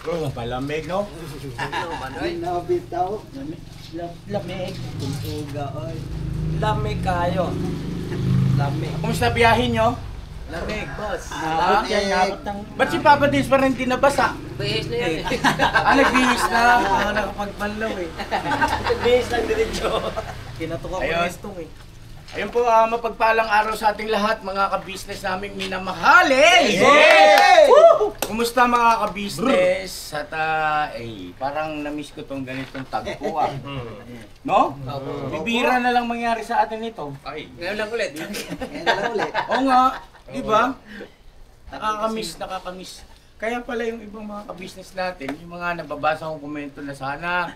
Palamig, no? Nabitaw. Lamig. Tuga, oy. Lamig kayo. Lamig. Kumusta biyahin nyo? Lamig, boss. Nakakot yan, nakakot ng... Ba't si Papa Dins pa rin di nabasa? Bihis na yan eh. Nagbihis na. Ako nakapagbanlaw eh. Bihis lang diretso. Kinatuka ko Ayun. nestong eh. Ayun po, mapagpalang araw sa ating lahat, mga ka-business naming minamahali! Yay! Kumusta mga ka-business? At parang na-miss ko tong ganitong tagpo No? Bibira na lang mangyari sa atin ito. Ngayon lang ulit. Ngayon na lang ulit. Oo nga, di ba? Nakakamiss. Kaya pala yung ibang mga ka-business natin, yung mga nababasa kong komento na sana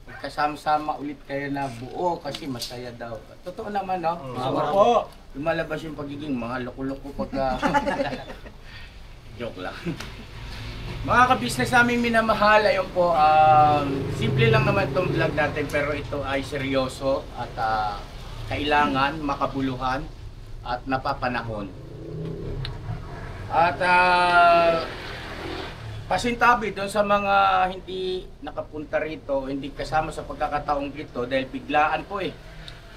kasama-sama ulit kayo na buo kasi masaya daw. Totoo naman, no? Oo. Lumalabas yung pagiging mga loko-loko pagka... Joke lang. Mga ka-business namin minamahal, ayun po, simple lang naman itong vlog natin pero ito ay seryoso at kailangan, makabuluhan at napapanahon. At pasintabi doon sa mga hindi nakapunta rito, hindi kasama sa pagkakataong ito dahil biglaan po eh.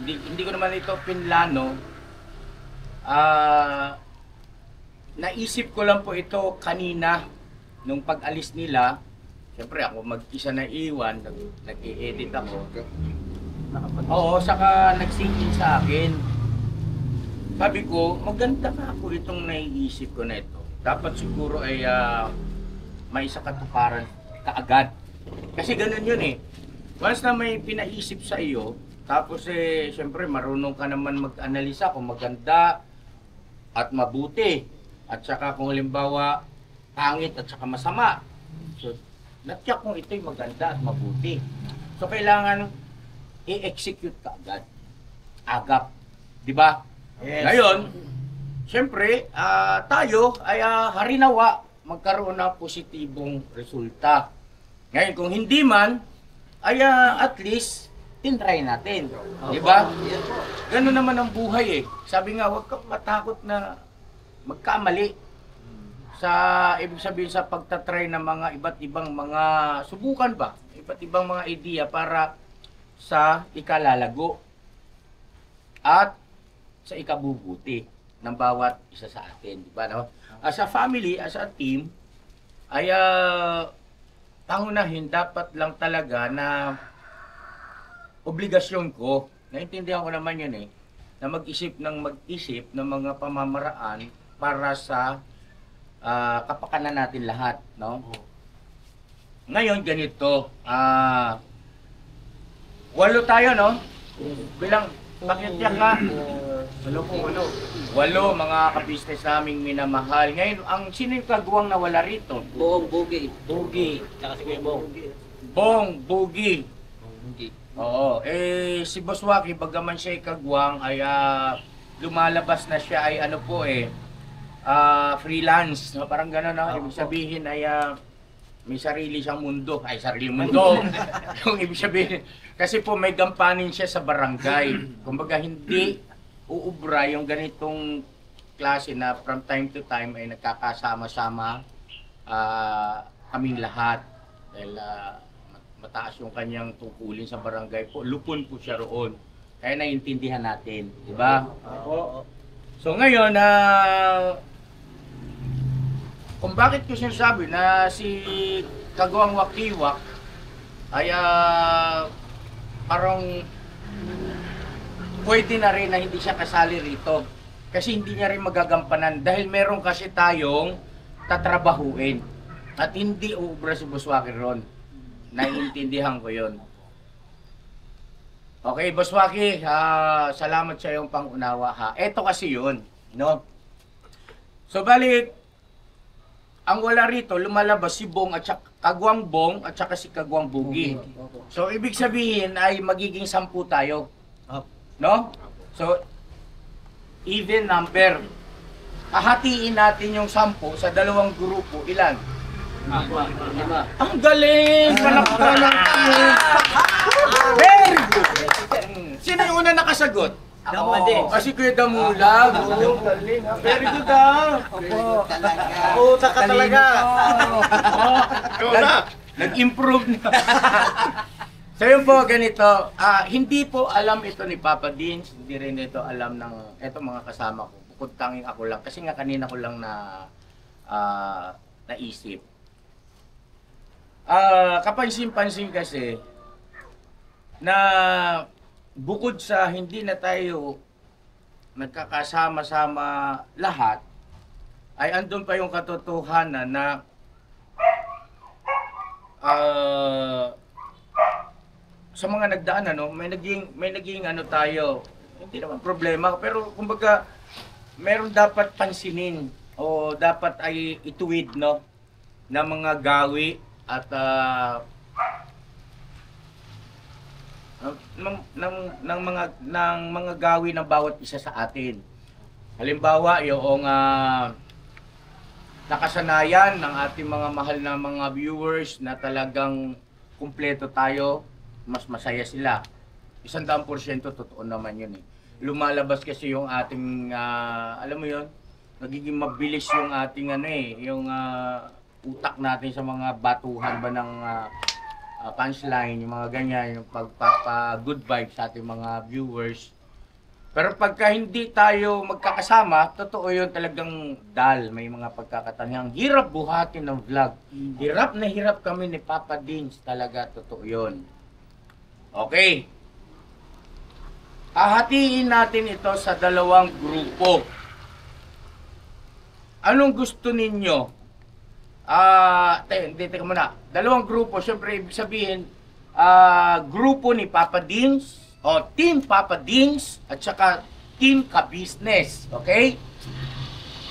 Hindi ko naman ito pinlano. Naisip ko lang po ito kanina nung pag-alis nila. Siyempre ako mag-isa na iwan, nag-i-edit ako. Oo, saka nag-sing-in sa akin. Sabi ko, maganda ka ako itong naiisip ko na ito. Dapat siguro ay may isa katuparan kaagad. Kasi ganun yun eh. Once na may pinaisip sa iyo, tapos syempre marunong ka naman mag-analisa kung maganda at mabuti. At saka kung halimbawa, pangit at saka masama. So, natyak kung ito'y maganda at mabuti. So, kailangan i-execute ka agad. Agap. Diba? Yes. Ngayon, syempre, tayo ay harinawa magkaroon ng positibong resulta. Ngayon, kung hindi man, ay at least, tinry natin. Diba? Ganun naman ang buhay eh. Sabi nga, huwag kang matakot na magkamali. Sa, ibig sabihin sa pagtatry ng mga iba't ibang mga subukan ba? Iba't ibang mga idea para sa ikalalago at sa ikabubuti ng bawat isa sa atin. Diba, no? As a family, as a team, ay pangunahin dapat lang talaga na obligasyon ko, naintindihan ko naman yun eh, na mag-isip ng mga pamamaraan para sa kapakanan natin lahat, no? Ngayon ganito, 8 tayo, no? Bilang pakityak nga. 8 mga ka-business naming minamahal. Ngayon, sino yung kagawang nawala rito? Buong bugi. Bugi. Tsaka si Kuya Bong. Bong, Bugi. Bugi. Oo. Si Boss Waki, bagaman siya kagwang, ay lumalabas na siya ay ano po freelance. No? Parang gano'n, no? Ibig sabihin ay may sarili siyang mundo. Ay, sarili mundo. Yung ibig sabihin, kasi po may gampanin siya sa barangay. Kumbaga hindi uubra yung ganitong klase na from time to time ay nagkakasama-sama kaming lahat. Dahil mataas yung kanyang tungkulin sa barangay po. Lupon po siya roon. Kaya naiintindihan natin. Di ba? So ngayon, kung bakit ko sinasabi na si Kagawang Wakiwak ay parang pwede na rin na hindi siya kasali rito. Kasi hindi niya rin magagampanan dahil meron kasi tayong tatrabahuin. At hindi uubra si Boss Waki ron. Naiintindihan ko yon. Okay, Boss Waki, salamat sa iyong pangunawa ha. Ito kasi yun, no? So balik, ang wala rito, lumalabas si Bong at saka Kagawang Bong at saka si Kagawang Bugi. So ibig sabihin ay magiging 10 tayo. No? So even number. Hahatiin natin yung 10 sa 2 grupo. Ilan? 5. Ang galing! Palakpakan ng Very good! Sino yung una nakasagot? Ako pa din. Kasi Kuya Damulag. Oo, galing. Very good ah. Opo. Talaga. Utak ka talaga. Nag-improve na. So yun po, ganito. Hindi po alam ito ni Papa Dins. Hindi rin ito alam ng eto mga kasama ko. Bukod tanging ako lang. Kasi nga kanina ko lang naisip. Kapansin-pansin kasi na bukod sa hindi na tayo nagkakasama-sama lahat, ay andun pa yung katotohanan na sa mga nagdaan may naging ano tayo, hindi naman problema, pero kumbaga meron dapat pansinin o dapat ay ituwid na mga gawi at ng mga gawi ng bawat isa sa atin. Halimbawa, yung nakasanayan ng ating mga mahal na mga viewers na talagang kumpleto tayo, mas masaya sila. 100% totoo naman yun eh. Lumalabas kasi yung ating, alam mo yun, nagiging mabilis yung ating yung utak natin sa mga batuhan ba ng punchline, yung mga ganyan, yung pagpapa-good vibes sa ating mga viewers. Pero pagka hindi tayo magkakasama, totoo yun, talagang dull. May mga pagkakataon. Ang hirap buhatin ng vlog. Hirap na hirap kami ni Papa Dins. Talaga, totoo yun. Okay. Hahatiin natin ito sa dalawang grupo. Anong gusto ninyo? Teka muna. Dalawang grupo, syempre ibig sabihin, grupo ni Papa Dins, o Team Papa Dins, at saka Team Ka-Business. Okay?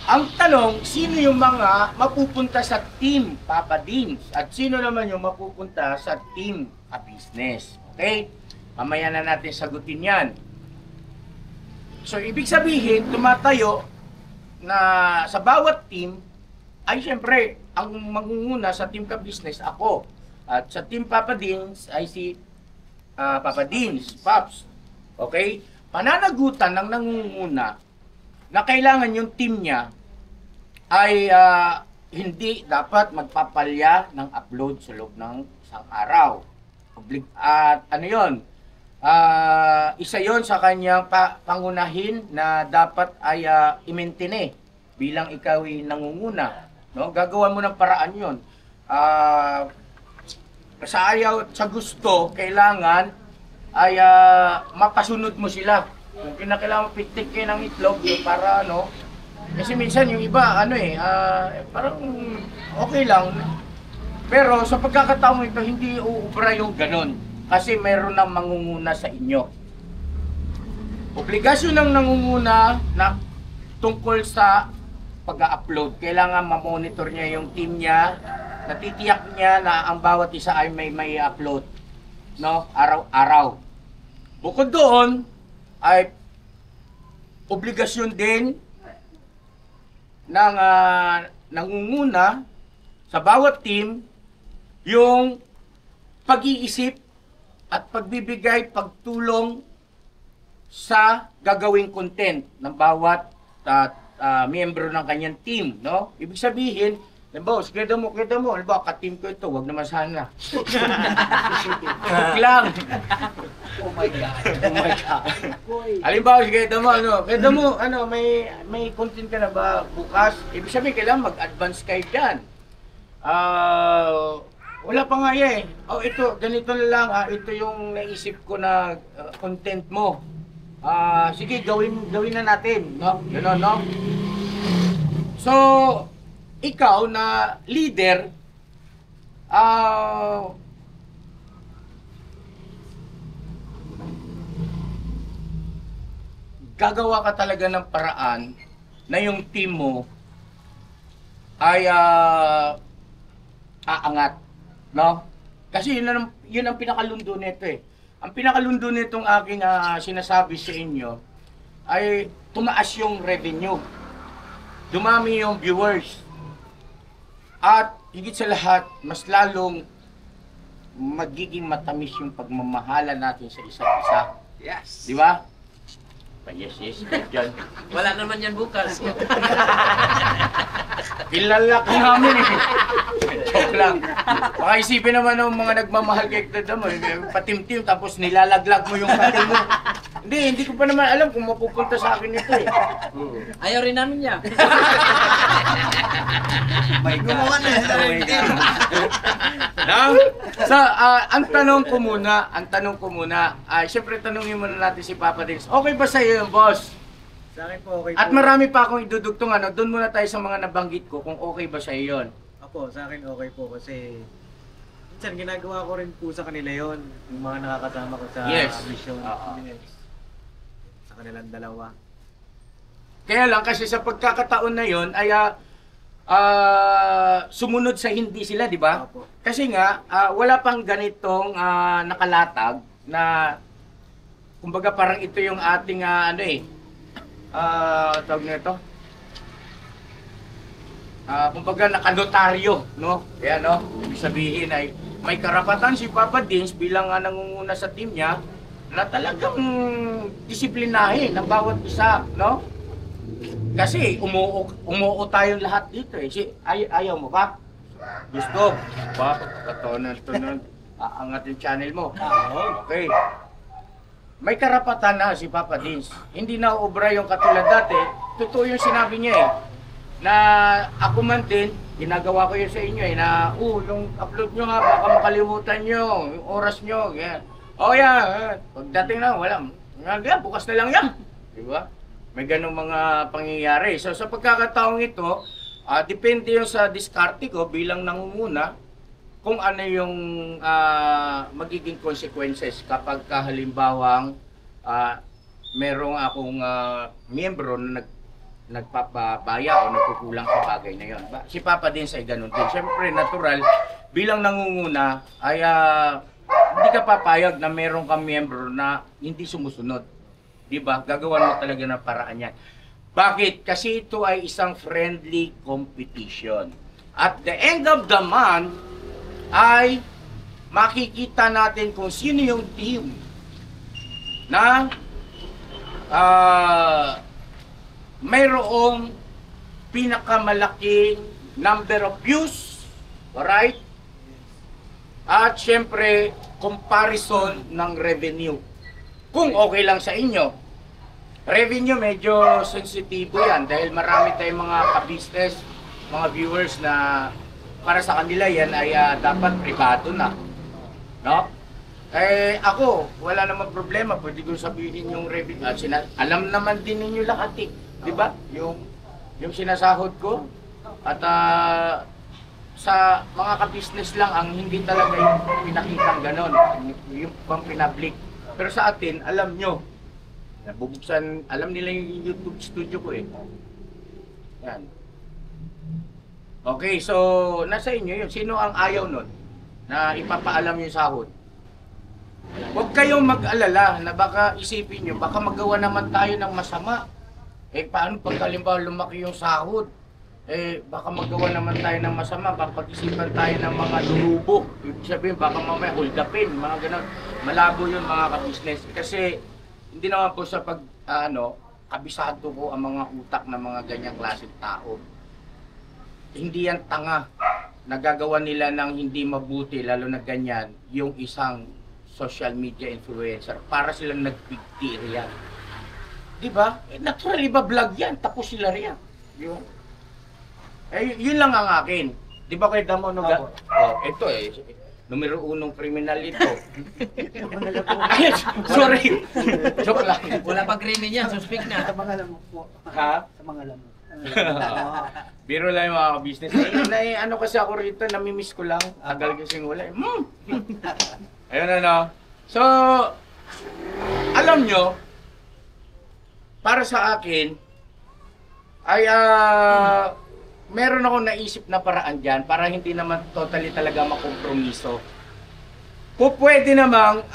Ang tanong, sino yung mga mapupunta sa Team Papa Dins, at sino naman yung mapupunta sa Team Ka-Business? Okay? Mamaya na natin sagutin yan. So, ibig sabihin, tumatayo na sa bawat team, ay syempre, ang mangunguna sa Team Ka-Business ako. At sa Team Papa Dins ay si Papa Dins, Paps. Okay? Pananagutan ng nangunguna na kailangan yung team niya ay hindi dapat magpapalya ng upload sa loob ng isang araw. At ano yun? Isa yon sa kanyang pangunahin na dapat ay i-maintain bilang ikaw ay nangunguna. No? Gagawan mo ng paraan yun. Sa ayaw at sa gusto, kailangan ay mapasunod mo sila. Kung kinakailangan pitik kayo ng itlog, para kasi minsan yung iba, parang okay lang. Pero sa pagkakataong ito, hindi uubra yung ganon. Kasi mayroon ng mangunguna sa inyo. Obligasyon ng nangunguna na tungkol sa pag-upload. Kailangan ma-monitor niya yung team niya. Natitiyak niya na ang bawat isa ay may upload. No? Araw-araw. Bukod doon, ay obligasyon din ng nangunguna sa bawat team yung pag-iisip at pagbibigay pagtulong sa gagawing content ng bawat miyembro ng kanyang team, no? Ibig sabihin, boss, kita mo, halimbawa, ka-team ko ito, wag naman sana. Huwag lang. Oh my God. Oh my God. Halimbawa, kita mo, may content ka na ba bukas? Ibig sabihin, kailangan mag-advance kayo dyan. Wala pa nga eh. Ito, ganito na lang. Ito yung naisip ko na content mo. Sige, gawin na natin. No? Gano'n, no? So, ikaw na leader, gagawa ka talaga ng paraan na yung team mo ay aangat. No? Kasi yun ang pinakalundo nito eh. Ang pinakalundo nitong aking sinasabi sa inyo ay tumaas yung revenue. Dumami yung viewers. At higit sa lahat, mas lalong magiging matamis yung pagmamahala natin sa isa't isa. Yes. Di ba? yes, dyan. Wala naman yan bukas. Kilala ka namin eh. Joke lang. Baka isipin naman ng mga nagmamahal kay Ted mo, patimtim tapos nilalaglag mo yung katil mo. Hindi ko pa naman alam kung mapupunta sa akin ito eh. Ayaw rin namin niya. My God. Gumawa na yan. Oh my God. Ang tanong ko muna, siyempre tanungin muna natin si Papa Dins. Okay ba sa'yo yung boss? Sa akin po okay po. At marami pa akong idudugtong doon muna tayo sa mga nabanggit ko kung okay ba sa'yo yun. Ako, sa akin okay po kasi minsan ginagawa ko rin po sa kanila yon, yung mga nakakasama ko sa Yes. mission. Oo. Sa kanilang dalawa. Kaya lang kasi sa pagkakataon na yon ay sumunod sa hindi sila, di ba? Opo. Kasi nga wala pang ganitong nakalatag na kumbaga parang ito yung ating tawag nito. Kumbaga nakanotaryo, no? Kaya no, ibig sabihin ay may karapatan si Papa Dins bilang nangunguna sa team niya na talagang disiplinahin ang bawat isa, no? Kasi umuo tayong lahat dito eh. Ayaw mo ba? Gusto? Ba? Katonan to nun. Aangat yung channel mo. Okay. May karapatan na si Papa Dins. Hindi na obra yung katulad dati. Totoo yung sinabi niya eh. Na ako man din, ginagawa ko yun sa inyo eh. Na, yung upload nyo nga, baka makalimutan nyo. Yung oras nyo. Yeah. Oh yeah. Pagdating na, wala. Bukas na lang yan. Diba? May ganong mga pangyayari. So sa pagkakataong ito, depende yung sa diskarte ko bilang nangunguna kung ano yung magiging consequences kapag halimbawang merong akong miyembro na nagpapabaya o nagkukulang sa bagay na yon. Si Papa din ay ganun din. Siyempre, natural, bilang nangunguna ay hindi ka papayag na meron kang miyembro na hindi sumusunod. Diba? Gagawan mo talaga ng paraan yan. Bakit? Kasi ito ay isang friendly competition. At the end of the month, ay makikita natin kung sino yung team na mayroong pinakamalaking number of views, alright? At syempre, comparison ng revenue. Kung okay lang sa inyo. Revenue medyo sensitibo yan dahil marami tayong mga ka-business, mga viewers na para sa kanila yan ay dapat privado na. No? Ako, wala namang problema. Pwede ko sabihin yung revenue. Alam naman din ninyo lahat eh. Diba? Yung sinasahod ko. At sa mga ka-business lang ang hindi talaga yung pinakitang ganon. Yung pang pinablik. Pero sa atin, alam nyo. Bubuksan, alam nila yung YouTube studio ko eh. Yan. Okay, so nasa inyo yun. Sino ang ayaw nun na ipapaalam yung sahod? Huwag kayong mag-alala na baka isipin nyo, baka magawa naman tayo ng masama. Paano pag halimbawa lumaki yung sahod? Baka magawa naman tayo ng masama, pag-isipan tayo ng mga durubo. Ibig sabihin, baka mamaya hold-upin, mga ganun. Malabo yun mga ka-business. Kasi hindi naman po sa kabisado ko ang mga utak ng mga ganyang klaseng tao. Hindi yan tanga. Nagagawa nila ng hindi mabuti, lalo na ganyan, yung isang social media influencer para silang nagpigtir yan. Diba? Natural, iba vlog yan, tapos sila riyan. Yun lang ang akin. Diba kayo damo no? Ito numero 1 kriminal ito. Ay, sorry. Joke lang. Wala pang krimen yan, suspect na. Sa mga alam mo po. Ha? Sa mga alam mo. Biro lang yung mga business. Ano kasi ako rito, namimiss ko lang. Tagal kasing wala. Ayun So, alam nyo, para sa akin, ay meron akong naisip na paraan dyan para hindi naman totally talaga makompromiso. Kung pwede namang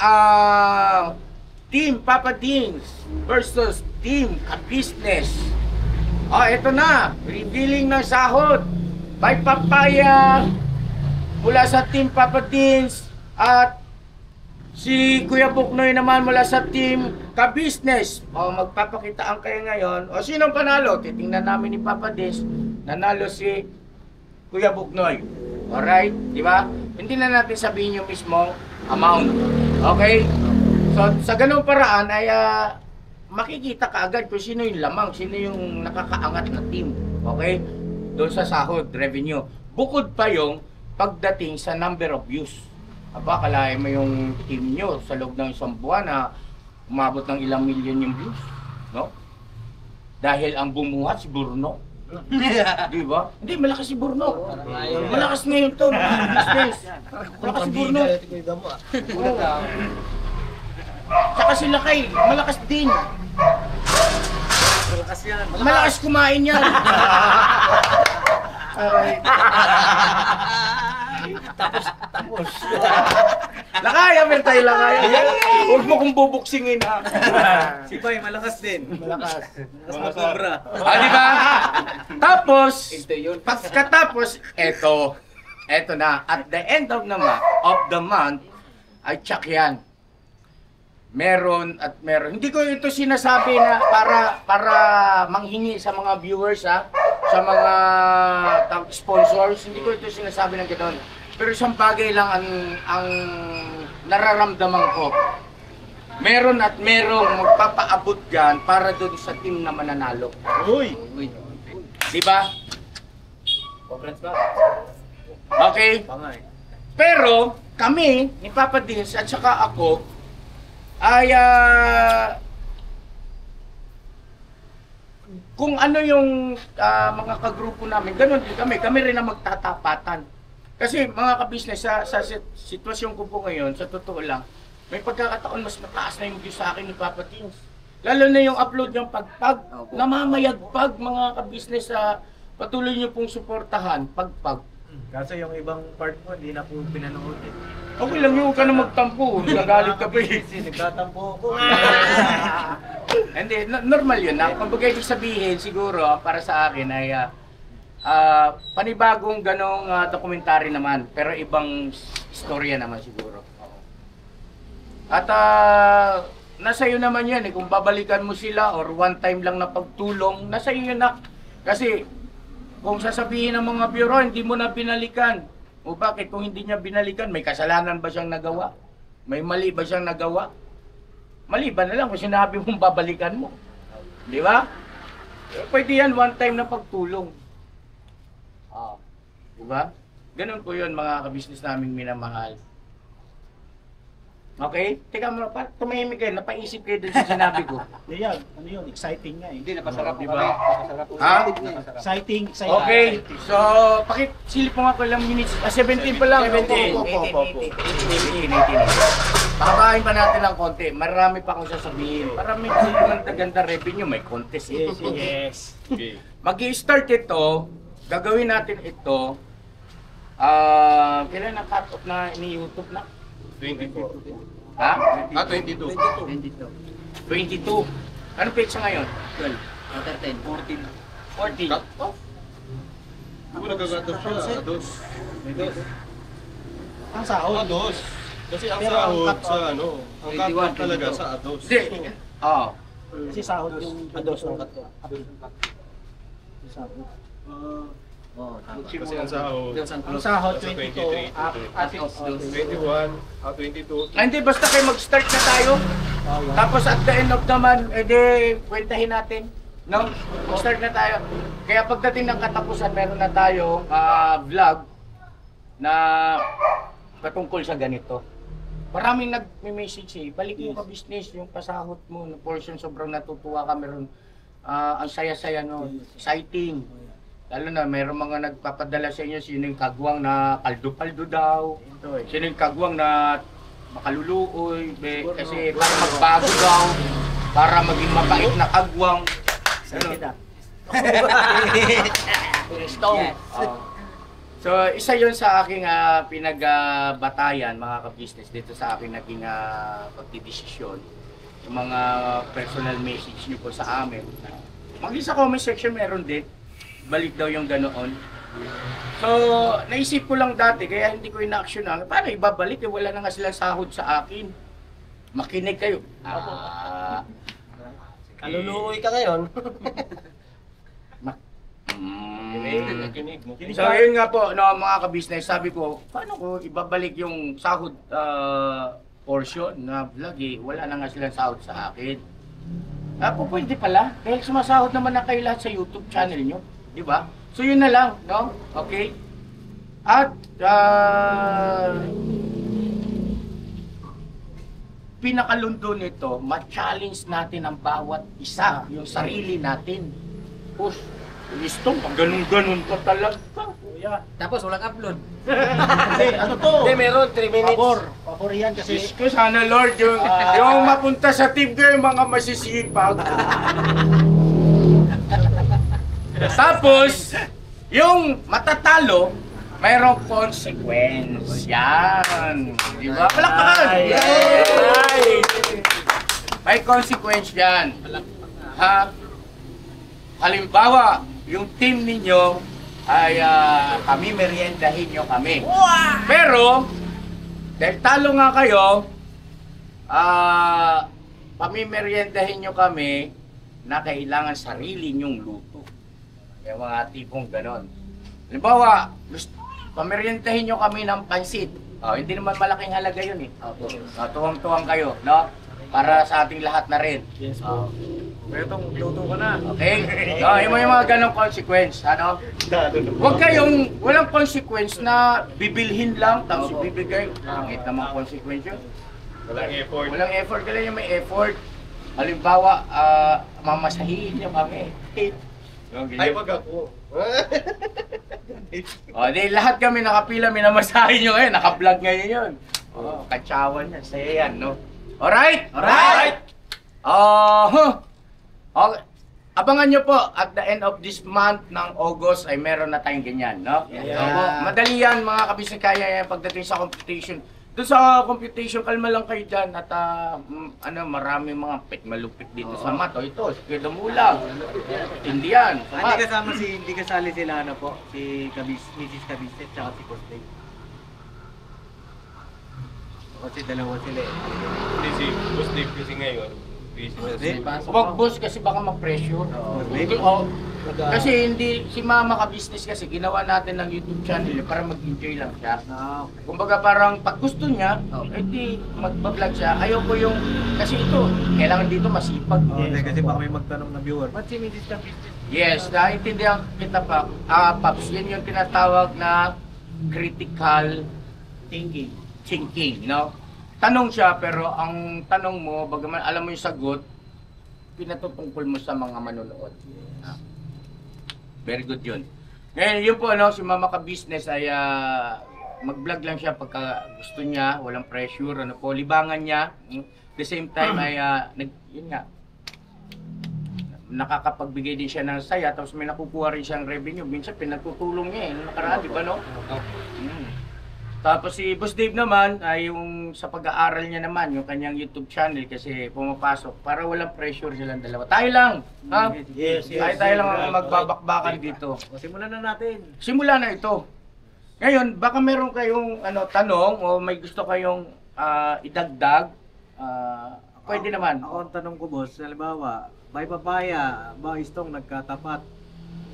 Team Papa Dins versus Team Ka-Business. Ito na, revealing ng sahod by Papaya mula sa Team Papa Dins at Si Kuya Buknoy naman mula sa team Ka-Business. O, magpapakitaan kayo ngayon. O, sinong panalo? Titingnan namin ni Papa Des. Nanalo si Kuya Buknoy. Alright? Di ba? Hindi na natin sabihin yung mismong amount. Okay? So, sa ganung paraan ay makikita ka agad kung sino yung lamang, sino yung nakakaangat na team. Okay? Doon sa sahod, revenue. Bukod pa yung pagdating sa number of views. Aba, kalahin mo yung team nyo sa loob ng isang buwan na umabot ng ilang milyon yung views. No? Dahil ang bumuhat si Burno. Di ba? Hindi, malakas si Burno. Malakas ngayon to. Business. Malakas si Burno. Saka si Lakay, malakas din. Malakas yan. Malakas kumain yan. Alright. Tapos. Lakay, amin tayo Lakay. Huwag mo kong bubuksingin ha. Si Pai, malakas din. Malakas. Malakas na cobra. Di ba? Tapos, pagkatapos, eto na. At the end of the month, ay check yan. Meron at meron. Hindi ko ito sinasabi na para manghingi sa mga viewers ha, sa mga sponsors. Hindi ko ito sinasabi ng ganoon. Pero isang bagay lang ang nararamdaman ko. Meron at merong magpapaabot dyan para doon sa team na mananalo. Uy! Di ba? Conference ba? Okay? Pangay. Pero kami, ni Papa Dins at saka ako, ay kung ano yung mga kagrupo namin, ganun din kami. Kami rin ang magtatapatan. Kasi mga ka-business, sa sitwasyon ko po ngayon, sa totoo lang, may pagkakataon mas mataas na yung view sa akin ni Papa Dins. Lalo na yung upload ng pagpag, namamayagpag mga ka-business sa patuloy nyo pong suportahan, pagpag. Kaso yung ibang part mo, hindi na po pinanood eh. Okay lang yun, huwag ka na magtampo. Nagalit ka pa eh. Nagtatampo ako. Hindi, normal yun. Kumbaga ibig sabihin, siguro, para sa akin ay panibagong ganong dokumentary naman. Pero ibang istorya naman siguro. At nasa iyo naman yan eh. Kung babalikan mo sila or one time lang na pagtulong, nasa iyo yun na. Kasi kung sasabihin ng mga bureau, hindi mo na binalikan. O bakit? Kung hindi niya binalikan, may kasalanan ba siyang nagawa? May mali ba siyang nagawa? Mali ba na lang kung sinabi mong babalikan mo? Di ba? Pwede yan one time na pagtulong. Di ba? Ganun po yun mga kabisnes naming minamahal. Okay? Teka mo, tumahimik kayo, napaisip kayo dun sa sinabi ko. Hindi yan. Ano yun? Exciting nga eh. Hindi, napasarap Di di ba? ba? Napasarap. Ha? Exciting. Okay, so silip mo nga ko lang minutes. 17 pa lang. 17. Opo. 18. Pakakain pa natin ng konti. Marami pa akong sasabihin. Para may ganda revenue, may contest eh. Yes. Okay. Mag-i-start ito, gagawin natin ito. Kailan ang cut-off na ini-YouTube na? 22. Ha? 22. 22. Anong petsa ngayon? 12. After 10. 14. Cut-off? Di ba nagagatos siya? Ados. Ang sahod. Ados. Kasi ang Pero ang sahod cut-off, sa ano, ang 21, cut-off talaga sa ados. Hindi. Oo. Kasi sahod yung ados ng kato. Yung sahod. Oo, tama. Kasi ang sahod, Ang sahod nasa 22. 23. At 21, 22. Hindi, basta kayo mag-start na tayo. Tapos at the end of the month, edi kwentahin natin. No? Mag-start na tayo. Kaya pagdating ng katapusan, meron na tayo vlog na patungkol sa ganito. Maraming nag-message eh, balik mo ka business, yung pasahod mo, na portion sobrang natutuwa ka, meron ang saya-saya no, exciting. Lalo na mayroong mga nagpapadala sa inyo, sino yung kagwang na kaldo-kaldo daw, sino yung kagwang na makaluluoy, kasi para magbago daw, para maging mabait na kagwang. Stone. So, isa yon sa aking pinagbatayan, mga ka-business, dito sa aking naging pagdidesisyon. Yung mga personal message nyo po sa amin. Maging sa comment section meron din. Balik daw yung ganoon. So, naisip ko lang dati, kaya hindi ko in-action na, paano ibabalik? Wala na nga silang sahod sa akin. makinig kayo. Kaluluoy ka ngayon. Makinig. So yun nga po, no, mga ka-business, sabi ko, paano ko ibabalik yung sahod portion na vlog eh, wala na nga silang sahod sa akin. Po pwede pala, dahil sumasahod naman na kayo lahat sa YouTube channel nyo, di ba? So yun na lang, no? Okay? At pinakalundo nito, ma-challenge natin ang bawat isa, yung sarili natin. Push, listong, pag ganun-ganun pa talaga, kuya. Tapos walang upload. Hindi, ano to? Hindi, meron 3 minutes. Pabor yan kasi. Diyos ko, sana Lord, yung mapunta sa team ko, yung mga masisipag. Tapos, yung matatalo, mayroong consequence. Yan. Di ba? Palakpakan! Yay! May consequence yan. Ha? Halimbawa, yung team ninyo ay kami meriendahin nyo kami. Pero, dahil talo nga kayo, pamimeriendahin nyo kami na kailangan sarili nyong luto. Yung mga tipong ganon. Halimbawa, pameriendahin nyo kami ng pansit. Hindi naman malaking halaga yun eh. Tuwang-tuwang kayo, no? Para sa ating lahat na rin. Yes po. Pero itong luto ka na. Okay? Yung mga ganong consequence, ano? Huwag kayong, walang consequence na bibilhin lang, tapos ibibigay. Pangit naman consequence yun. Walang effort. Walang effort, kailangan yung may effort. Halimbawa, mamasahihin nyo kami. Ay, wag ako. Di lahat kami nakapila, minamasahin nyo ngayon, naka-vlog ngayon yun. Katsawan yan, saya yan, no? Alright? Alright! Okay. Abangan nyo po, at the end of this month ng August ay meron na tayong ganyan, no? Yeah. Madali yan, mga kabisnes, kaya yan pagdating sa computation. Doon sa computation, kalma lang kayo dyan at marami mga malupit dito sa math. Ito, sige dumulang. Hindi yan. Hindi kasama hindi kasali sila ano po, si Mrs. Cabisnet tsaka si Costay. Kasi dalawa sila eh. Hindi si Boss Dave kasi ngayon. Busy na siya. Huwag boss kasi baka ma-pressure. Kasi hindi, si Mama Ka-Business kasi ginawa natin ng YouTube channel para mag-enjoy lang siya. Okay. Kumbaga parang pag gusto niya, edi mag-vlog siya. Ayoko yung, kasi ito, kailangan dito masipag. Kasi baka may magtanong na viewer, ba't si Mrs. Cabisnet? Yes, naiintindihan kita pa. Paps, yan yung tinatawag na critical thinking, no? Tanong siya, pero ang tanong mo, bagaman alam mo yung sagot, pinatutungkol mo sa mga manonood. Very good yun. Ngayon, yun po, si Mama Ka-Business ay mag-vlog lang siya pagka gusto niya, walang pressure, libangan niya. The same time ay, yun nga, nakakapagbigay din siya ng saya, tapos may nakukuha rin siyang revenue. Minsan pinagtutulong niya nakaraan, di ba, no? Tapos si Boss Dave naman ay yung sa pag-aaral niya naman, yung kanyang YouTube channel kasi pumapasok para walang pressure silang dalawa. Tayo lang, ha? Yes. Tayo lang ang magbabakbakan dito. Simulan na natin. Simula na ito. Ngayon, baka meron kayong tanong o may gusto kayong idagdag, pwede naman. Ako ang tanong ko boss, halimbawa, by papaya, ba istong nagkatapat?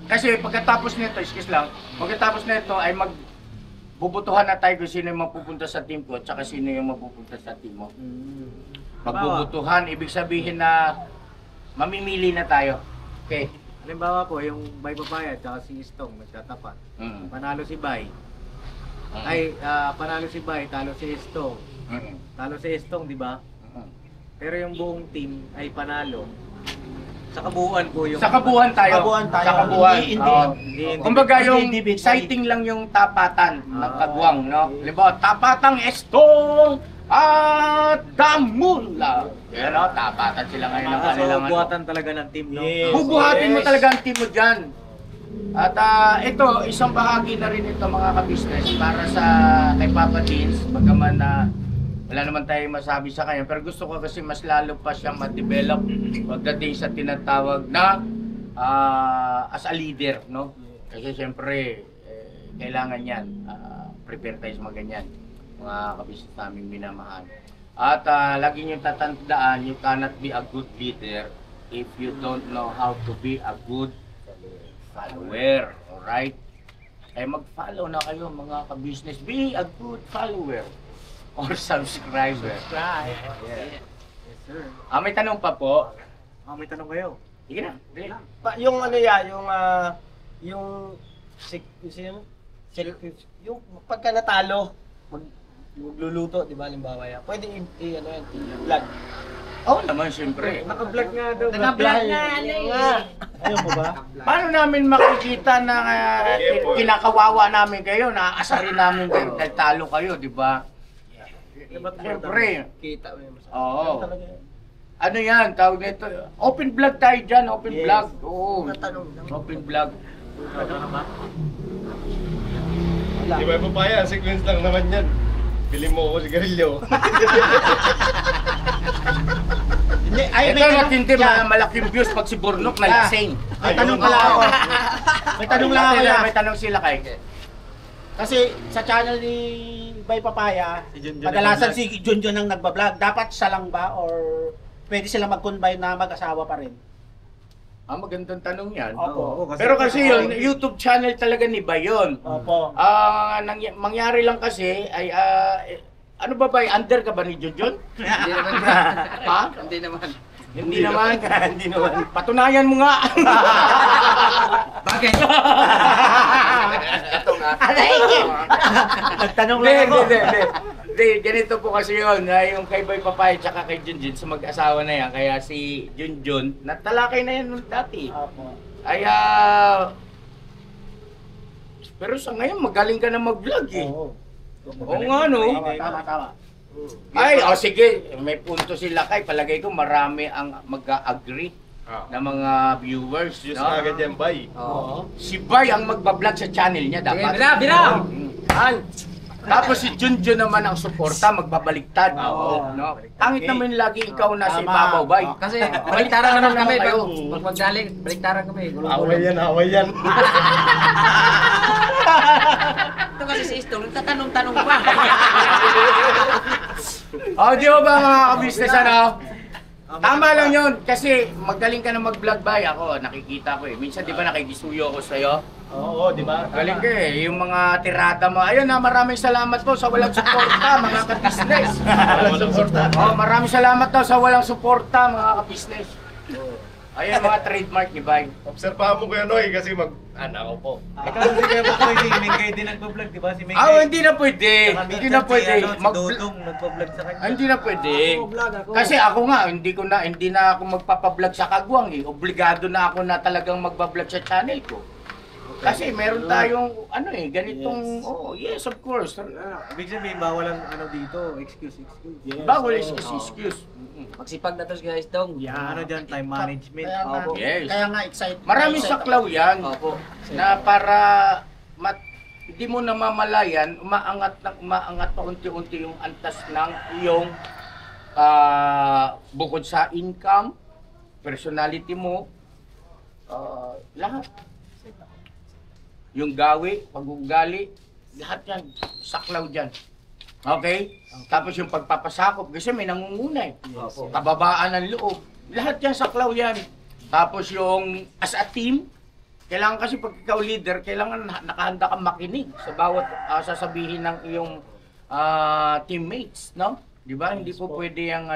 Kasi pagkatapos nito, excuse lang, pagkatapos nito ay bubutuhan na tayo kung sino yung mapupunta sa team ko at saka sino yung mapupunta sa team mo. Magbubutuhan, ibig sabihin na mamimili na tayo. Okay. Halimbawa po, yung by papaya at si istong nagkatapat. Panalo si Bay. Panalo si Bay, talo si istong. Talo si istong, di ba? Pero yung buong team ay panalo. Sa kabuuan po yung... Sa kabuuan tayo. Sa kabuuan. Hindi. Kumbaga yung Hindi, exciting lang yung tapatan ng kagwang, no? Halimbawa, tapatang Estong at Damula. Yan, no? Tapatan sila ngayon ng kanilang buhatan talaga ng team, no? Yes. Bubuhatin mo talaga ang team mo dyan. At ito, isang bahagi na rin ito mga ka-business para sa kay Papa Dins, bagaman na wala naman tayong masabi sa kanya, pero gusto ko kasi mas lalo pa siyang ma-develop pagdating sa tinatawag na as a leader, no? Kasi siyempre, kailangan yan, prepare tayo sa mga ganyan, mga kabisnes namin minamahal. At lagi nyo tatandaan, you cannot be a good leader if you don't know how to be a good follower. Alright? Kaya mag-follow na kayo mga ka-business. Be a good follower or subscriber. Right. Yeah. Yes, sir. May tanong pa po. May tanong kayo. Sige na. Dali. Yung ano yan, yung yung pagka natalo, magluluto, di ba, halimbawa yan. Pwede ano yan, i-vlog. Oo naman, siyempre. Naka-vlog nga daw. Naka-vlog nga, Ayaw mo ba? Paano namin makikita na kinakawawa namin kayo, naaasarin namin kayo, dahil talo kayo, di ba? Siyempre. Kita mo yung masama. Oo. Talaga yan. Ano yan, tawag nito. Open vlog tayo dyan, open Yes. vlog. Oo. Natanong lang. Open vlog. Ano naman? Wala. Di ba papaya? Sequence lang naman yan. Bili mo ako sigarilyo. Hindi, Ito matindi, malaking views pag si Burnok na lasing. May tanong pala ako. May tanong lang ako yan. May tanong sila kay. Kasi sa channel ni Bay Papaya, Si Junjun kadalasan nagbablog. si Junjun ang nagbablog. Dapat siya lang ba or pwede sila mag-combine na mag-asawa pa rin? Magandang tanong yan. Opo. Pero kasi yun, YouTube channel talaga ni Bay yun. Opo. Mangyari lang kasi ay ano ba Bay? Under ka ba ni Junjun? Hindi naman. Ha? Hindi naman. Hindi naman. Hindi naman. Patunayan mo nga. Bakit? Ito nga. Nagtanong lang ako. Hindi, ganito po kasi yun. Yung kay Bay Papay tsaka kay Junjun, sa mag-asawa na yan. Kaya si Junjun, natalakay na yan nung dati. Opo. Ay, pero sa ngayon, magaling ka na mag-vlog eh. Oo. Oo nga, no? Tama. Ay, sige. May punto sila kay. Palagay ko marami ang mag-agree na mga viewers. Diyos No? na agad yan, bay. Oo. Si Bay ang magbablog sa channel niya dapat. Bira! Tapos si Junjun naman ang suporta, magbabaliktad. Oo. No? Pangit naman lagi ikaw nasa ibabaw, Bay. Kasi baliktaran naman kami. kayo. Pag magdaling, baliktaran kami. Away yan, away yan. Ito kasi si Istong, nagtatanong-tanong pa. Di ba ba mga kabisnes ano? Tama lang yun, kasi magaling ka na mag-vlog, Bay. Ako, nakikita ko eh. Minsan di ba nakikisuyo ako sa'yo? Oo, di ba? Galing ka eh, yung mga tirada mo. Ayun na, maraming salamat po sa walang suporta, mga kabisnes. Walang suporta. Maraming salamat daw sa walang suporta, mga kabisnes. Ayun, mga trademark ni Bay. Obserbahan mo Kuya Noy kasi mag-anak ko po. Ikaw kasi kaya pa si Mingay din nagbablog, di ba? Si Mingay. Hindi na pwede. Hindi na pwede. Si Dodong nagbablog sa kanya. Hindi na pwede. vlog ako. Kasi ako nga, hindi na ako magpapablog sa Kagwang eh. Obligado na ako na talagang magbablog sa channel ko. Kasi meron tayong, ganitong, yes, of course. Ibig sabihin, bawal ang dito, excuse. Yes. Bawal is excuse. Magsipag na to si Istong. Ano dyan, time management. Kaya nga, Opo. Yes. kaya nga excited. Maraming saklaw yan Opo. na para hindi mo namamalayan, umaangat pa unti-unti yung antas ng iyong bukod sa income, personality mo, lahat. Yung gawi, pag-ugali, lahat yan, saklaw dyan. Okay? Tapos yung pagpapasakop, kasi may nangungunay. Opo. Kababaan ng loob. Lahat yan, saklaw yan. Tapos yung as a team, kailangan kasi pag ikaw leader, kailangan nakahanda kang makinig sa bawat sasabihin ng iyong teammates, no? Di ba? Hindi po pwede yung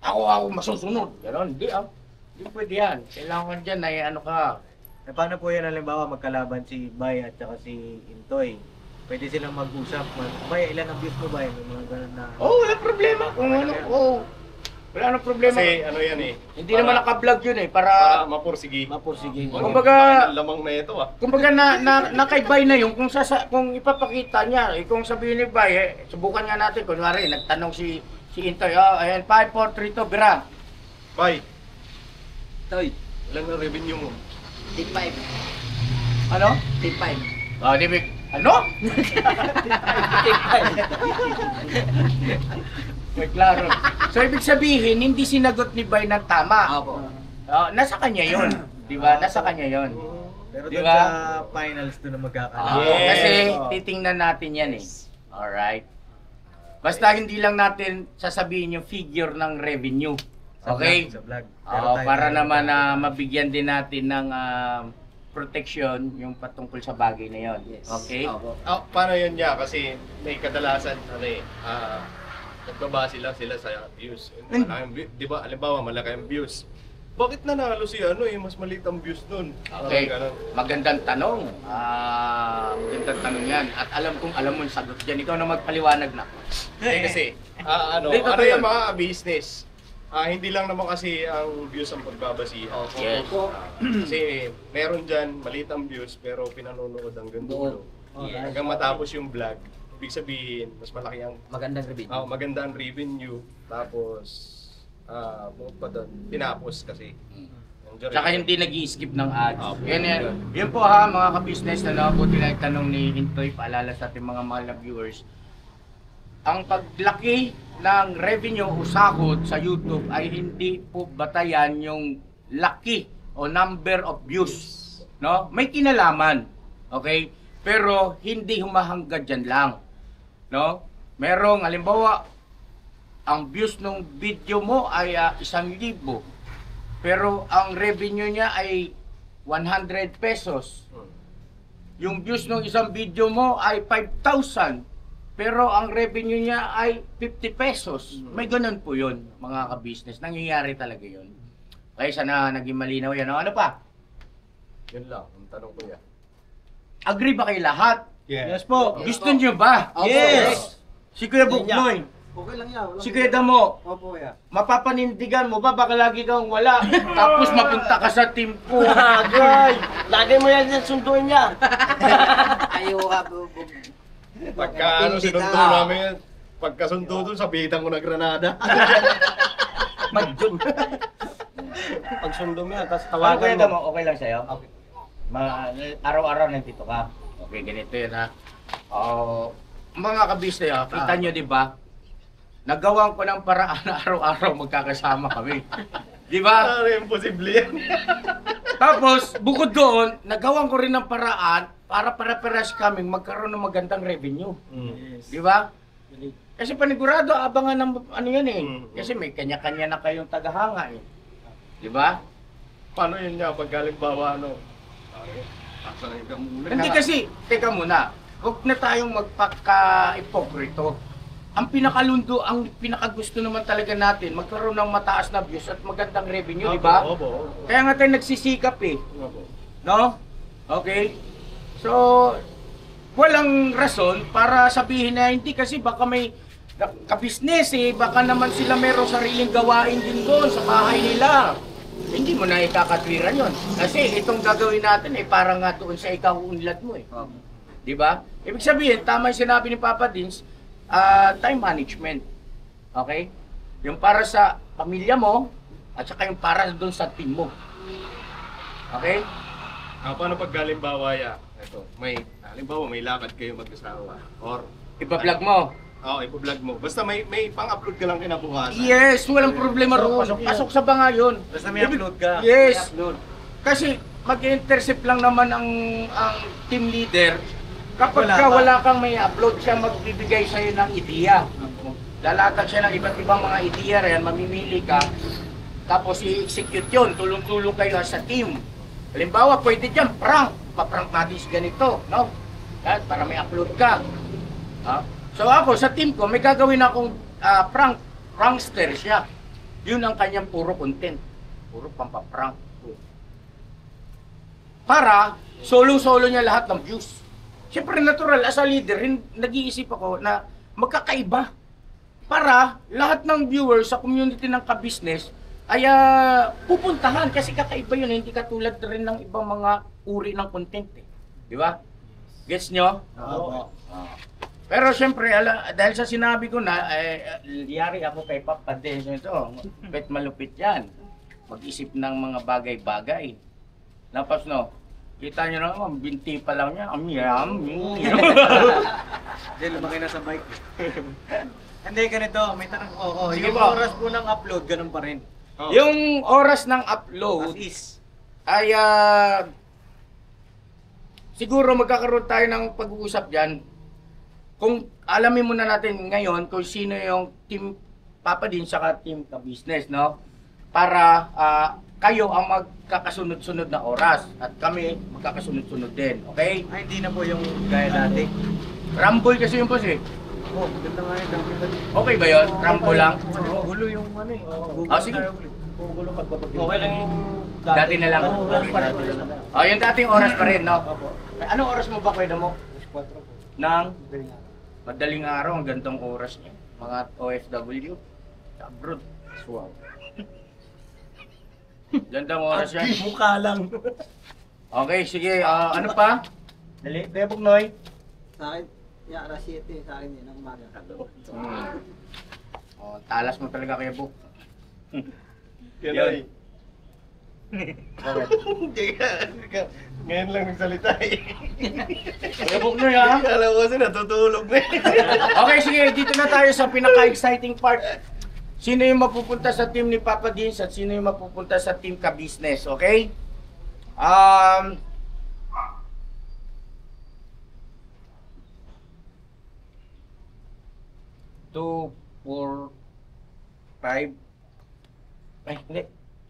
ako masusunod. Ganon, hindi Hindi pwede yan. Kailangan dyan ay ka. Paano po yan, halimbawa, magkalaban si Bay at saka si Intoy? Pwede silang mag-usap. Bay, ilan ang views mo, Bay? May mga ganun na... Walang problema. Kung wala nang problema. Kasi ano yan eh. Hindi naman naka-vlog yun eh, Para mapursige. Mapursige. Kumbaga- Lamang na ito Kumbaga kay Bay na yun, kung ipapakita niya, kung sabihin ni Bay, subukan nga natin, kunwari, nagtanong si Intoy, ayan, 5, 4, 3, 2, bira. Bay, Toy, ilan ang revenue mo? tip 5. Ano? Tip 5. Di ba? Ano? May klaro. So, ibig sabihin, hindi sinagot ni Bay ng tama. Opo. Nasa kanya yun. Di ba? Nasa kanya yun. Pero Di doon ba? sa finals doon na magkakalaban. Kasi Yes. titingnan natin yan eh. Alright. Basta hindi lang natin sasabihin yung figure ng revenue. Okay? Sa vlog. Para naman na mabigyan din natin ng protection yung patungkol sa bagay na yon. Yes. Okay? Opo. Paano yun niya? Kasi may kadalasan, nagbabase lang sila sa views. Di ba, halimbawa, malaki ang views. Bakit nanalo si mas maliit ang views nun? Okay. Parang ganun. Magandang tanong. Magandang tanong yan. At alam mo yung sagot dyan. Ikaw na magpaliwanag na. Kasi, Dito ano tayo. yung mga business? Hindi lang naman kasi ang views ang pagbabasihan. Yes. Kasi meron dyan, maliit ang views, pero pinanonood hanggang dulo. Yes. Hanggang matapos yung vlog, ibig sabihin, mas malaki ang Magandang review. maganda ang revenue. Tapos, bukod pa doon, tinapos kasi. Nandiyan Tsaka rin. hindi nag-i-skip ng ads. Okay. Yun po ha, mga ka-business na nakabuti na tanong ni Hintoy, paalala sa ating mga mahal na viewers. Ang paglaki ng revenue o sahod sa YouTube ay hindi po batayan yung laki o number of views. No? May kinalaman. Okay? Pero hindi humahangad dyan lang. No? Merong, halimbawa, ang views ng video mo ay 1,000. Pero ang revenue niya ay 100 pesos. Yung views ng isang video mo ay 5,000. Pero ang revenue niya ay 50 pesos. May ganun po yun, mga ka-business. Nangyayari talaga yun. Kaya sana naging malinaw yan. Ano pa? Yun lang, ang tanong ko yan. Agree ba kayo lahat? Yes po. Gusto niyo ba? Opo. Yes! Si Kuya Buknoy, Okay lang yan. si Kuya Damo, Opo yan. mapapanindigan mo ba? Baka lagi kang wala. Tapos mapunta ka sa team ko. Agay! Lagi mo yan sunduin niya. Ayaw ka. Pagka Hindi sinundo ka. namin yan, pagkasundo doon, sabitan ko na Granada. Pag sundo mo yan, tapos Ano Kuya tawagan Damo, mo. okay lang sa'yo? Okay. Araw-araw nandito ka. Okay, ganito yun ha. Mga kabisnes, kita nyo di ba? Nagawan ko ng paraan na araw-araw magkakasama kami. Di ba? Imposible yan. Tapos, bukod doon, nagawan ko rin ng paraan para para-paras kaming magkaroon ng magandang revenue. Di ba? Kasi panigurado, abangan ng ano yan eh. Kasi may kanya-kanya na kayong tagahanga eh. Di ba? Paano yun niya? Pag halimbawa, Hindi kasi, teka muna, huwag na tayong magpaka-ipokrito. Ang pinakalundo, ang pinakagusto naman talaga natin, magkaroon ng mataas na views at magandang revenue, di ba? Opo. Kaya nga tayo nagsisikap eh. Opo. No? Okay? So, walang rason para sabihin na hindi kasi baka may ka-business eh, baka naman sila mayroong sariling gawain din doon sa bahay nila. Hindi mo na ikakatwiran yon. Kasi itong gagawin natin eh parang nga doon sa ikaunlad mo eh. Di ba? Ibig sabihin, tama yung sinabi ni Papa Dins, time management. Okay? Yung para sa pamilya mo, at saka yung para doon sa team mo. Okay? Paano pag halimbawa, halimbawa may lakad kayo mag-asawa, or Ipa-vlog mo. ipo-vlog mo. Basta may pang-upload ka lang kinabukasan. Yes, walang problema ro. Pasok sa banga yun. Basta may upload ka. Yes. Kasi mag-intercept lang naman ang team leader. Kapag wala kang may upload, siya magbibigay sa'yo ng ideya. Lalatag siya ng iba't ibang mga ideya rin, mamimili ka. Tapos i-execute yun, tulong-tulong kayo sa team. Halimbawa, pwede dyan, prank. Pa-prank natin si ganito, no? Para may upload ka. So ako, sa team ko, may gagawin akong prankster siya. Yun ang kanyang puro content. Puro pampaprank. Para, solo-solo niya lahat ng views. Siyempre natural, as a leader, nag-iisip ako na magkakaiba. Para lahat ng viewers sa community ng ka-business ay pupuntahan kasi kakaiba yun. Hindi katulad rin ng ibang mga uri ng content. Eh. Di ba? Gets nyo? Oo. Pero siyempre, dahil sa sinabi ko na, yari ako kay Papa Dens ito. Bet malupit yan. Mag-isip ng mga bagay-bagay. Napas no? Kita nyo naman, binti pa lang niya. Yum. Diyan, lumaki na sa bike. Hindi, ganito. May tanong ko. Sige Yung po. oras po ng upload, ganun pa rin. Yung oras ng As upload is. ay siguro magkakaroon tayo ng pag-uusap dyan. kung alamin muna natin ngayon kung sino yung team Papa din saka team ka-business, no? Para kayo ang magkakasunod-sunod na oras at kami magkakasunod-sunod din, okay? Ay, hindi na po yung gaya dati. Rumble kasi yung boss eh. Oh, ganda nga yun. Okay ba yun? Rumble lang? Gulo yung ano eh. Sige. Okay lang yung Dati na lang. Yung dating oras pa rin, no? Anong oras mo ba, Kuya mo? Nang madaling araw, ang gantong oras niya. Mga OFW. Sa abroad. Wow. Gandang oras yan. mukha lang. Okay, sige. Ano pa? Dali, Kuya Bugnoy. Sa akin, alas 7 sa akin yun ang umaga. Talas mo talaga, Kuya Bug. Kaya Bakit? ngayon lang nagsalita eh. Kuya Bugnoy, ha? Alam ko kasi natutulog na eh. Okay, sige. Dito na tayo sa pinaka-exciting part. Sino yung mapupunta sa team ni Papa Dins at sino yung mapupunta sa team ka-business, okay? 2, 4, 5. Ay, hindi.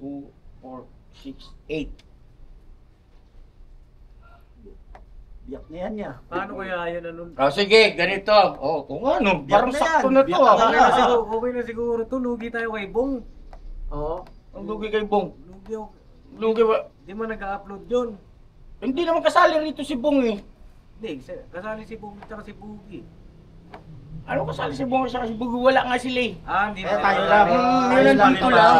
2, 4, 6, 8. Biyak na yan niya. Paano kaya yun ano? Sige, ganito. Kung ano, parang na sakto yan. na to. Biyak na Okay na siguro, okay na siguro to. Lugi tayo kay Bong. Oo. Ang lugi kay Bong. Lugi ako. Lugi ba? Di man nag-upload yun. Hindi naman kasali rito si Bong eh. Hindi, kasali si Bong at si Bugi. Ano kasali si Bong sa si Bugi? Wala nga sila eh. Hindi tayo lang. Yun dito lang.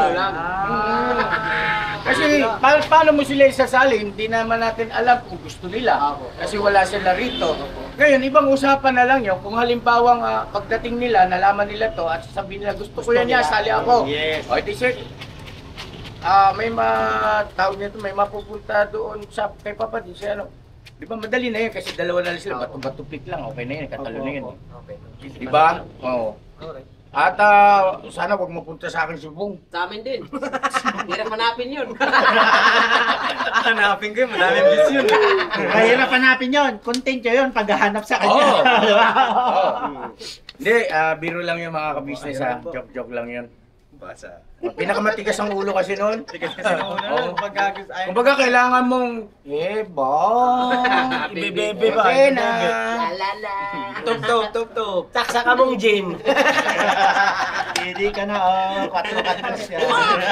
Kasi paano mo sila isasali? Hindi naman natin alam kung gusto nila. Kasi wala sila rito. Ngayon, ibang usapan na lang yun. Kung halimbawang pagdating nila, nalaman nila to at sasabihin nila, gusto ko yan niya, sali ako. Yes. O, di sir, may tawag nito, may mapupunta doon sa kay Papa din siya, ano. Di ba madali na yun kasi dalawa na lang sila, bato-bato pick lang, okay na yun, katalo na yun. Okay. Di ba? Oo. At sana wag mapunta sa akin si Bong. Sa amin din. Hirap hanapin yun. Hanapin ko yun, madaming views yun. Mahirap hanapin yun. Content yun paghahanap sa kanya. Oo. Oo. Hindi, biro lang yung mga ka-business ha. Joke-joke lang yun. Basa. Pinakamatigas ang ulo kasi noon. Tigas kasi ng ulo. Pagkagis ay. Kumbaga kailangan mong, bong, Ibebebe ba? okay na. Lalala. Tup. Taksa ka mong gin. Hindi ka na, katro-katros ka.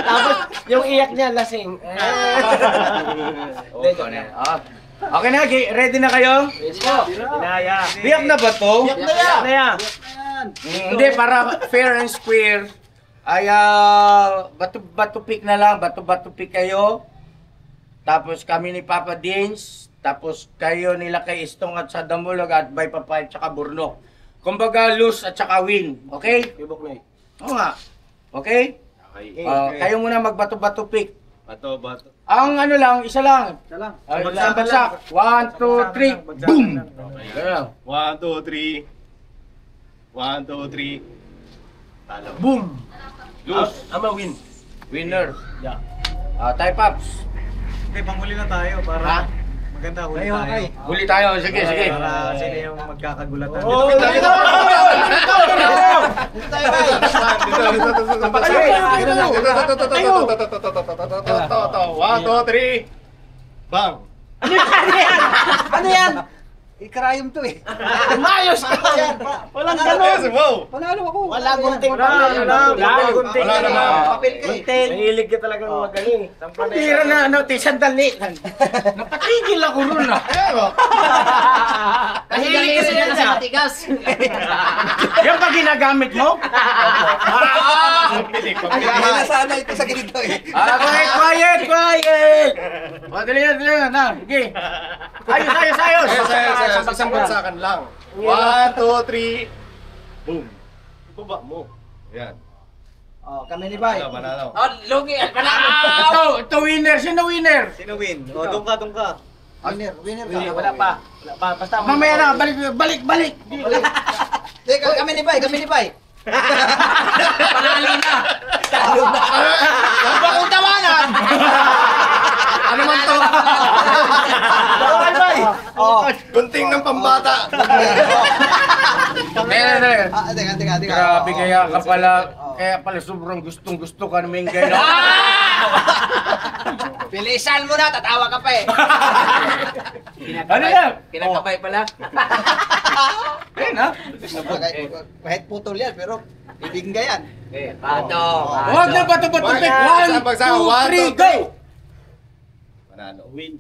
Tapos, yung iyak niya, lasing. Okay na, ready na kayo? Yes po. Inaya. Biyak na ba to? Biyak na yan. Hindi, para fair and square. Ay, bato-bato pick na lang, bato-bato pick kayo. Tapos kami ni Papa Dins, tapos kayo nila kay Istong at sa Damulog at by Papa at saka Burno. Kumbaga lose at saka win, okay? Ibok na Oo nga. Okay? Okay. Kayo muna magbato-bato pick. Bato. Ang ano lang, isa lang. Isa lang. Bagsak. 1, 2, 3, boom! Ganyan. 1, 2, 3. 1, 2, 3. Talo. Boom! Lose. Ama win. Winner. Yeah. Type ups. Okay, panghuli na tayo Ha? para maganda huli tayo. Huli tayo, sige. Para sino yung magkakagulatan. One, two, three. Bang! Ano yan? Ikarayom to eh. Mayos ka yan. Walang Yes, ganon. wow! Panalo ako. Wala gunting Wala, pa. Wala naman. Papel ka eh. Gunting. Mahilig ka talagang magaling. Ang tira na, sandali. Napatigil ako ron ah. Mahilig kasi yan sa matigas. Yan ba ginagamit mo? sana ito sa ganito eh. Quiet! Dali na. Sige. Ayos. Sabagsakan lang. 1, 2, 3. Boom! Ibaba mo. Yan. Oh, kami ni Bay. Manalo. Oh, lugi. Panalo. Ito winner. Sino winner? Sino win? O, doon ka. Winner Wala ka. pa. Basta Mamaya na, balik. Teka, kami ni Bay. Panalo na. Ano ba kung tawanan? Ano man to? Okay, bye. Gunting ng pambata. Teka. Teka. Grabe, Oo, kaya ka pala, oo. kaya pala sobrang gustong-gusto ka namin kayo. Bilisan mo na, tatawa ka pa eh. Ano yan? Kinakabay pala. Ayun ha? Kahit putol yan, pero bibingga yan. Pato. Huwag na bato-bato, Pek. 1, 2, 3, go! Manalo. Win.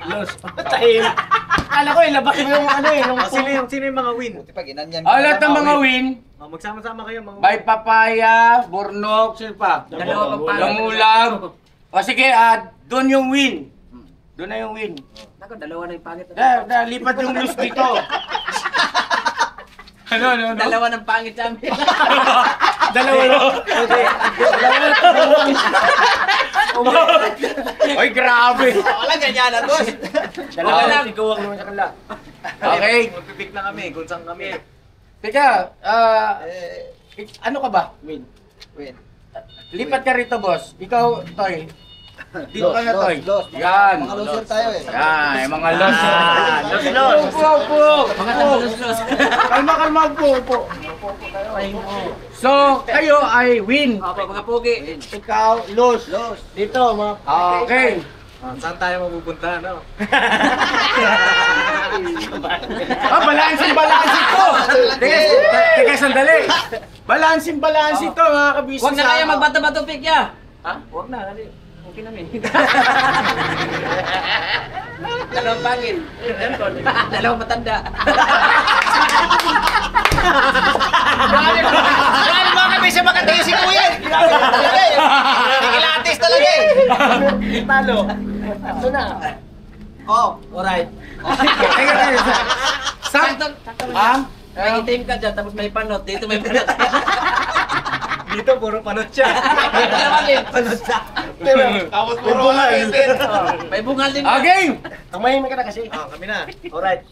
Los. Tahim. Kala ko ilabas mo yung ano eh. Yung Sino yung mga win? Buti pa, ginanyan Lahat ng mga win, Magsama-sama kayo mga by papaya, burnok, sino pa? Dalawa pang pala. Langulag. O sige, doon yung win. Doon na yung win. Nako, dalawa na yung pangit. Lipat yung los dito. Ano? Dalawa ng pangit sa amin. Dalawa lang. Oy, grabe. Wala ganyanan, boss. Dalawa lang. Ikaw ang naman sa kanila. Okay. Magpipik na kami, kung saan kami. Teka, Eh, ano ka ba? win. Lipat ka rito, boss. Ikaw, Toy. Dito ka na, Toy. Los. Yan. Mga loser tayo eh. Yan, yung mga los. Los. Upo. Mga talos-los. Kalma, upo. So, kayo ay win. Opo, mga pogi. Ikaw, los. Dito, mga... Okay. Saan tayo mapupunta, no? Balansin to. Teka, sandali. Balansin to, mga kabisnes. Huwag na kayo magbato-bato pick ya. Ha? Huwag na, kasi okay namin. Dalawang pangit. Dalawang matanda. Grabe mga kami sa Makati si Kuya. Grabe talaga eh. Nakilatis talaga eh. Talo. Ito na. Oh. Alright. Teka. Sakto. May Ha? itim ka dyan, tapos may panot. Dito may panot. Dito, puro panot siya. Dalawa din. Panot siya. Tapos puro itin. May bungal din. Okay. Tumahimik ka na kasi. Kami na. Alright.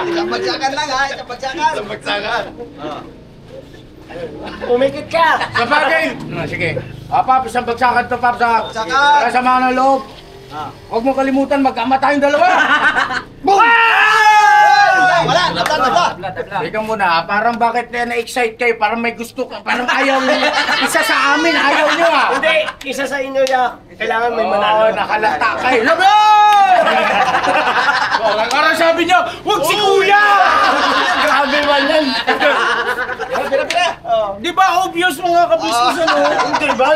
Isang bagsakan lang ha. Isang bagsakan. Sa bagsakan. Umikit ka. Sa bagay. Sige. Pap, isang bagsakan to, Pap. Bagsakan. Sa mga loob. Huwag mo kalimutan, magkama tayong dalawa. Boom! Wala. Tabla. Teka muna, parang bakit na-excite kayo? Parang may gusto ka, parang ayaw niyo. Isa sa amin, ayaw niyo ah. Hindi, isa sa inyo ya. Kailangan may manalo. Nakalata kayo. Labi! Parang sabi niyo, huwag si Kuya! Grabe man yan. Pira. Di ba obvious mga kabisnes ano? Hindi ba?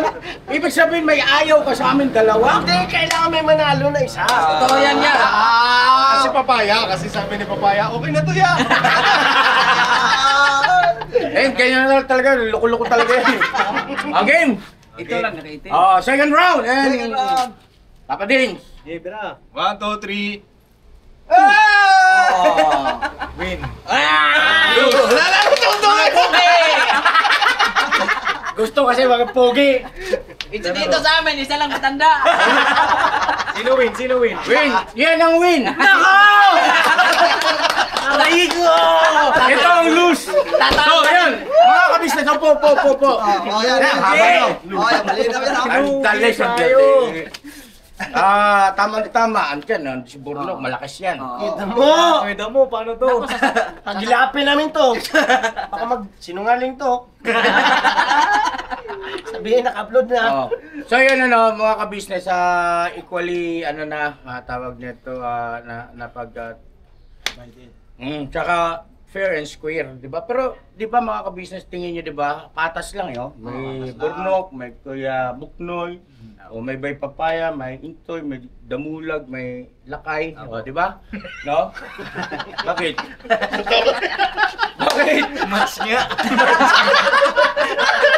Ibig sabihin may ayaw ka sa amin dalawa? Hindi, kailangan may manalo na isa. Totoo yan ya. Kasi papaya, kasi sabi ni papaya, okay na to ya. Ganyan na talaga, loko-loko talaga yan. Game! Ito lang nakaitim. Second round! Second round. Papa Dings! Eh, bira. 1, 2, 3. Win. Gusto kasi mga pogi. Ito dito sa amin, isa lang matanda. Sino win? Win! Yan ang win! Naigo! Ito ang lose! So, ayan! Mga kabisnes, po. Yan. Yan, Malinaw yan ha. Ang dali sa tayo. Tama-tama. Andyan, si Burnok, malakas yan. Kita mo! Pwede mo, paano to? Pagilapin namin to. Baka sinungaling to. Sabihin, naka-upload na. So yun mga kabisnes, equally tawag nito tsaka fair and square, di ba? Pero di ba mga kabisnes, tingin niyo di ba? Patas lang yo. May Burnok, may Kuya Buknoy, o may Bay Papaya, may Intoy, may Damulag, may Lakay, o di ba? No? Bakit? Bakit? Match nga.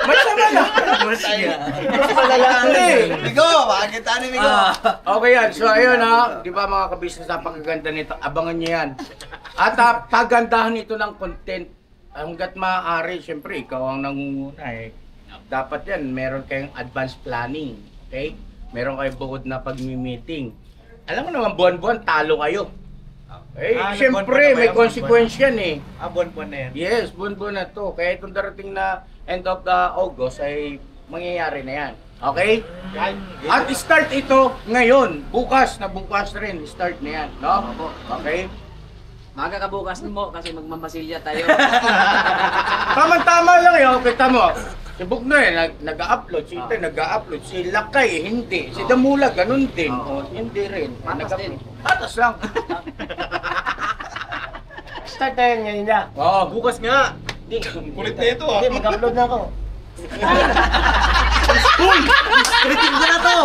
Mas naman na. Match nga. Hindi. Migo, makakita ni Migo. Okay yan. So ayun di ba mga kabisnes, napakaganda nito. Abangan niyo yan. At pagandahan ito ng content. Hanggat maaari, syempre ikaw ang nangunguna eh. Dapat yan, meron kayong advance planning. Okay? Meron kayong bukod na pag-meeting. Alam mo naman, buwan-buwan, talo kayo. Syempre, may consequence yan eh. Buwan-buwan na yan. Yes, buwan-buwan na to. Kaya itong darating na end of the August ay mangyayari na yan. Okay? At start ito ngayon. Bukas rin. Start na yan. No? Okay? Maga ka bukas mo kasi magmamasilya tayo. Tama-tama lang yun. Kita mo. Si Bugnoy, nag-upload. Si Ite, nag-upload. Si Lakay, hindi. Si Damula, ganun din. Hindi rin. Patas din. Patas lang. Start na yan ngayon na. Bukas nga. Kulit na ito ah. Hindi, mag-upload na ako. Kritik ko na to!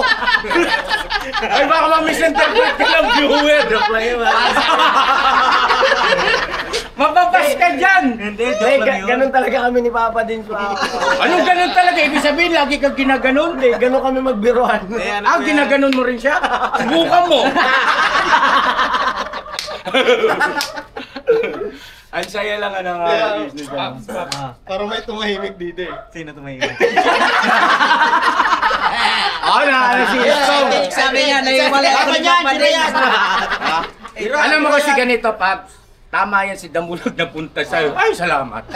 Ay, baka ma-misinterpret ka ng viewer. Mapapas ka dyan. Hindi, Hindi, ganun talaga kami ni Papa din. Anong ganun talaga? Ibig sabihin, lagi kang ginaganon? Hindi, ganun kami magbiruan. Ginaganon mo rin siya? Subukan mo. Ang saya lang ng business. Parang may tumahimik dito eh. Sino tumahimik? Si Stong. Sabi niya, naiwala ako ni Papa din. Alam mo kasi ganito, Paps. Tama yan si Damulog na punta sa'yo. Ay, salamat.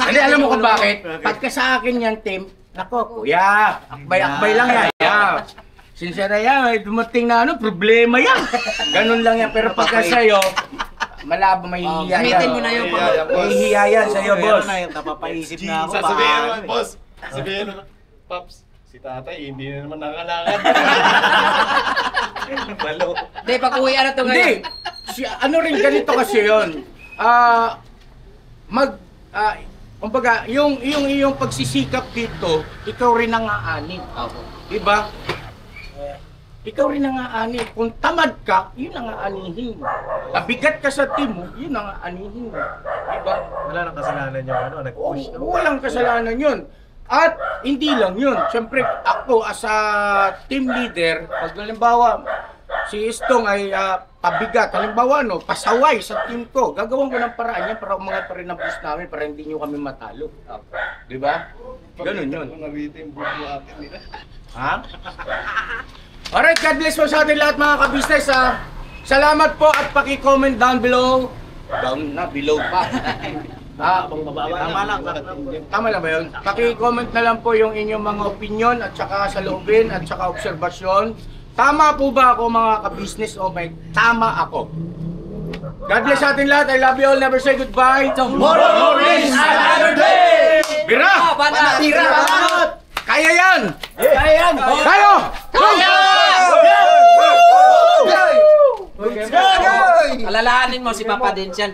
Hindi, alam mo kung bakit? Pagka sa akin yan, Tim, nako, kuya, akbay-akbay lang yan. Yeah. Sincere yan, may dumating na problema yan. Ganun lang yan. Pero pagka sa'yo, malabo, mahihiya yan. Gamitin mo na yung Mahihiya yan sa'yo, boss. Napapaisip na ako. Sasabihin naman, boss. Sabihin naman, Paps, si tatay hindi na naman nakalakad. Balo. Hindi, pag-uwi na to ngayon. Hindi. Ano rin ganito kasi yun. Kumbaga, yung pagsisikap dito, ikaw rin ang aani. Diba? Ikaw rin ang aani. Kung tamad ka, yun ang aanihin. Nabigat ka sa team mo, yun ang aanihin. Diba? Wala nang kasalanan yung nag-push. Walang kasalanan yun. At hindi lang yun. Siyempre, ako as a team leader, pag halimbawa, si Stong ay pabigat, halimbawa pasaway sa team ko, gagawin ko ng paraan yan para umangat pa rin ang boost namin para hindi nyo kami matalo. Di ba? Ganun yun. Nakita yung buko atin nila. Ha? Alright, God bless po sa ating lahat mga kabisnes. Salamat po at paki-comment down below. Down na, below pa. Tama lang ba yun? Paki-comment na lang po yung inyong mga opinion at saka saloobin at saka obserbasyon. Tama po ba ako mga ka-business o may tama ako? God bless sa atin lahat. I love you all. Never say goodbye. Tomorrow is another day! Bira! Tira! Kaya yan! Kaya yan! Tayo! Alalahanin mo si Papa din siya.